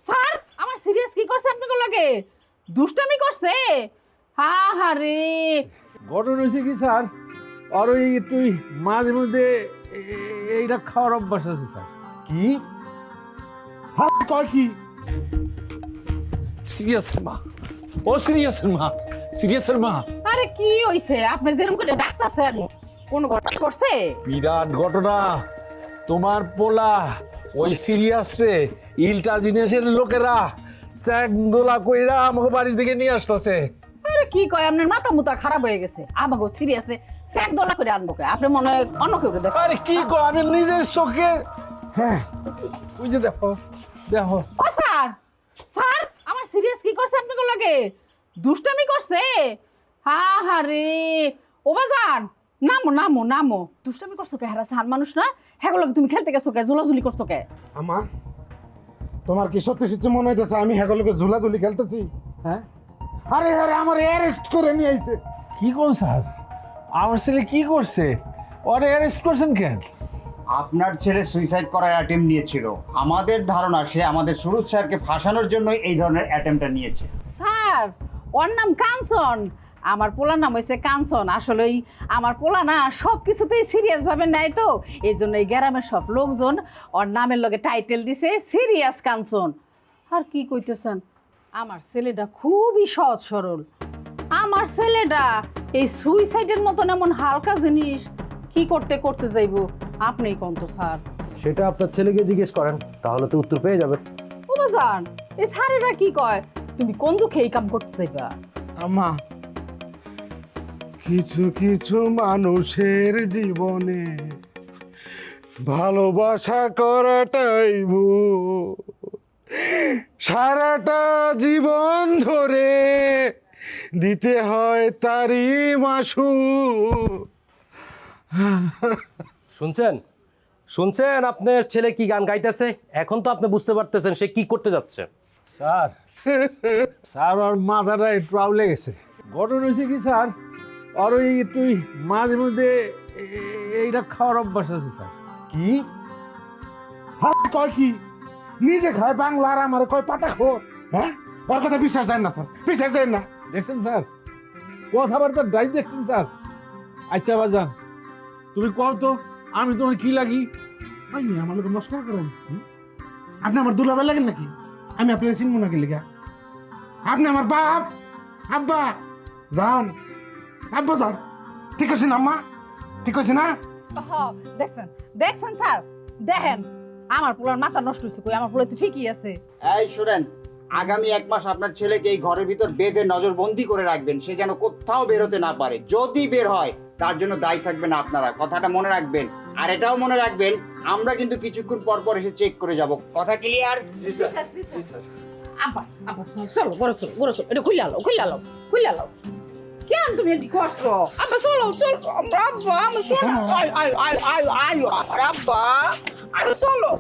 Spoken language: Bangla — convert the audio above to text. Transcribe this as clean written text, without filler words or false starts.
স্যার আমার সিরিয়াস কি করছে আপনাকে লাগে দুষ্টামি করছে রে ঘটনা হয়েছে কি স্যার, আর ওই তুই মাঝে মধ্যে এইটা খাওয়ার অভ্যাস আছে স্যার। কি কয় কি? সিরিয়াসের মা, ও সিরিয়াসের মা, সিরিয়াসের মা। আরে কি হইছে আপনি যেরকম করে ডাকতাছেন কোন ঘটনা করছে? বিরাট ঘটনা। তোমার পোলা ওই সিরিয়াস রে ইলটা জিনিসের লোকেরা চ্যাংদোলা কইরা আমাকে বাড়ির দিকে নিয়ে আসতেছে। আরে কি কয় আপনার মাথা মুতা খারাপ হয়ে গেছে, আমাকে সিরিয়াসে স্যাক দলা করে আনবো কে? আপনি মনে হয় অন্য কেউ দেখছেন। আরে কি কো, আমি নিজের চোখে, হ্যাঁ ওই যে দেখো দেখো। ও স্যার, স্যার আমার সিরিয়াস কি করছে আপনাকে লাগে দুষ্টামি করছে রে ও বাজান নামো নামো নামো। দুষ্টামি করছো কে? হারা সান মানুষ না, হ্যাঁ তুমি খেলতে গেছো কে? জোলাজুলি করছো কে? আমা তোমার কি সত্যি সত্যি মনে হইতেছে আমি হেগলকে ঝুলাঝুলি খেলতেছি? হ্যাঁ, আরে আরে আমার অ্যারেস্ট করে নিয়ে আইছে। কি কোন স্যার, আমার ছেলে কি করছে? ওরে অ্যারেস্ট করছেন কেন? আপনার ছেলে সুইসাইড করার অ্যাটেম্প নিয়েছিল। আমাদের ধারণা সে আমাদের সুরজ স্যারকে ফাঁসানোর জন্যই এই ধরনের অ্যাটেম্পটা নিয়েছে। স্যার ওর নাম কাঞ্চন, আমার পোলার নাম হয়েছে কাঞ্চন। আসলেই আমার পোলা না সব কিছুতেই সিরিয়াস ভাবে নেয়, তো এই জন্য এই গ্রামের সব লোকজন ওর নামের লগে টাইটেল দিছে সিরিয়াস কাঞ্চন। আর কি কইতেছেন, আমার ছেলেটা খুবই সহজ সরল। আমার ছেলেটা এই সুইসাইডের মতন এমন হালকা জিনিস কি করতে করতে যাইব আপনিই কোন তো স্যার। সেটা আপনার ছেলেকে জিজ্ঞেস করেন, তাহলে তো উত্তর পেয়ে যাবেন। ও বাজান এই স্যারেরা কি কয়, তুমি কোন দুঃখে এই কাম করতে যাইবা? আমা কিছু কিছু মানুষের জীবনে ভালোবাসা করাটাই ভুল। সারাটা জীবন ধরে দিতে হয় তারই মাসু। শুনছেন শুনছেন আপনার ছেলে কি গান গাইতেছে? এখন তো আপনি বুঝতে পারতেছেন সে কি করতে যাচ্ছে। স্যার স্যার ওর মাথাটা একটু আউলে গেছে। ঘটনা হয়েছে কি স্যার, আর ওই তুই মাঝে মধ্যে এইটা খাওয়ার অভ্যাস আছে স্যার। কি কয় কি? নিজে খায় বাংলা আর আমার কয় পাতা খো। হ্যাঁ, ওর কথা বিশ্বাস যায় না স্যার, বিশ্বাস যায় না। দেখছেন স্যার, কথাবার্তা ডাই দেখছেন স্যার। আচ্ছা বাজান তুমি কও তো, আমি তোমার কি লাগি? আমি আমার লোক নমস্কার করেন, আপনি আমার দুলাভাই লাগেন নাকি? আমি আপনার চিনবো নাকি লেগা? আপনি আমার বাপ, আব্বা যান, আব্বা যান। ঠিক আছে না আম্মা? ঠিক আছে না? দেখছেন দেখছেন স্যার, দেখেন আমার পোলার মাথা নষ্ট হয়েছে কই? আমার পোলা তো ঠিকই আছে। এই শুনেন, আগামী 1 মাস আপনার ছেলেকে এই ঘরের ভিতর বেঁধে নজরবন্দি করে রাখবেন। সে যেন কোথাও বেরোতে না পারে। যদি বের হয় তার জন্য দায়ী থাকবেন আপনারা, কথাটা মনে রাখবেন। আর এটাও মনে রাখবেন আমরা কিন্তু কিছুক্ষণ পর পর এসে চেক করে যাব। কথা ক্লিয়ার? আব্বা আব্বা চলো বড় চলো বড় চলো, এটা খুলে আলো খুলে আলো খুলে আলো। কেন তুমি এটি করছো? আব্বা চলো চলো আব্বা আমি শোনো আয় আয় আয় আয় আয় আব্বা আরে চলো